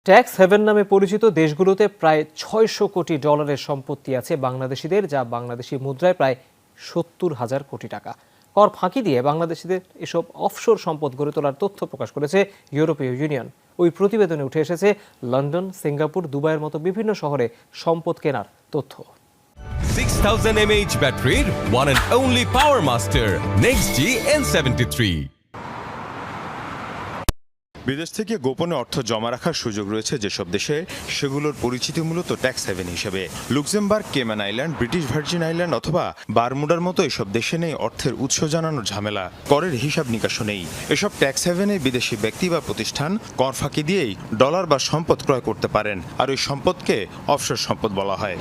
Tax haven নামে পরিচিত দেশগুলোতে প্রায় ৬০০ কোটি ডলারের সম্পত্তি আছে বাংলাদেশিদের, যা বাংলাদেশি মুদ্রায় প্রায় ৭০,০০০ কোটি টাকা। কর ফাঁকি দিয়ে বাংলাদেশিদের এসব অফশোর সম্পদ গড়ে তোলার তথ্য প্রকাশ করেছে ইউরোপীয় ইউনিয়ন। ওই প্রতিবেদনে উঠে এসেছে লন্ডন, সিঙ্গাপুর, দুবাইয়ের মতো বিভিন্ন শহরে সম্পদ কেনার তথ্য। 6000 mAh ব্যাটারির one and only power master NextG N73। বিদেশ থেকে গোপনে অর্থ জমা রাখার সুযোগ রয়েছে যেসব দেশে, সেগুলোর পরিচিতি মূলত ট্যাক্স হেভেন হিসেবে। Luxembourg, Cayman island, British virgin island অথবা বারমুডার মতো এসব দেশে নেই অর্থের উৎস জানানোর ঝামেলা, করের হিসাব নিকাশও নেই। এসব ট্যাক্স হেভেনে বিদেশি ব্যক্তি বা প্রতিষ্ঠান কর ফাঁকি দিয়েই ডলার বা সম্পদ ক্রয় করতে পারেন, আর ওই সম্পদকে অফশোর সম্পদ বলা হয়।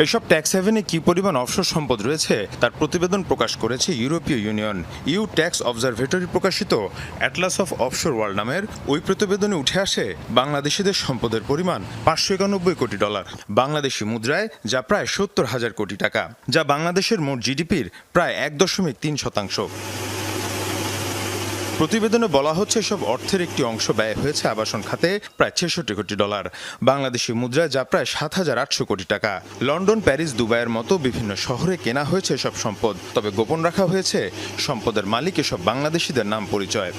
এসব ট্যাক্স হেভেনে কি পরিমাণ অফশোর সম্পদ রয়েছে তার প্রতিবেদন প্রকাশ করেছে ইউরোপীয় ইউনিয়ন। ইউ ট্যাক্স অবজারভেটরি প্রকাশিত অ্যাটলাস অফ অফশোর ওয়ার্ল্ড নামের ওই প্রতিবেদনে উঠে আসে বাংলাদেশিদের সম্পদের পরিমাণ ৫৯১ কোটি ডলার বাংলাদেশি মুদ্রায়, যা প্রায় ৭০,০০০ কোটি টাকা, যা বাংলাদেশের মোট জিডিপির প্রায় ১.৩%। প্রতিবেদনে বলা হচ্ছে সব অর্থের একটি অংশ ব্যয় হয়েছে আবাসন খাতে প্রায় ৬৬ কোটি ডলার বাংলাদেশি মুদ্রায়, যা প্রায় ৭,৮০০ কোটি টাকা। লন্ডন, প্যারিস, দুবাইয়ের মতো বিভিন্ন শহরে কেনা হয়েছে এসব সম্পদ, তবে গোপন রাখা হয়েছে সম্পদের মালিক এসব বাংলাদেশিদের নাম পরিচয়।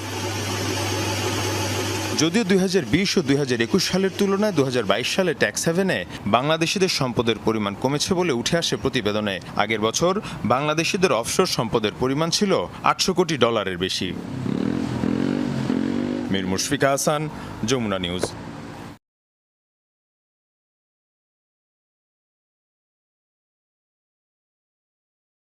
যদিও ২০২০ ও ২০২১ সালের তুলনায় ২০২২ সালে ট্যাক্স হেভেনে বাংলাদেশিদের সম্পদের পরিমাণ কমেছে বলে উঠে আসে প্রতিবেদনে। আগের বছর বাংলাদেশিদের অফশোর সম্পদের পরিমাণ ছিল ৮০০ কোটি ডলারের বেশি। মীর মুশফিকা হাসান, যমুনা নিউজ।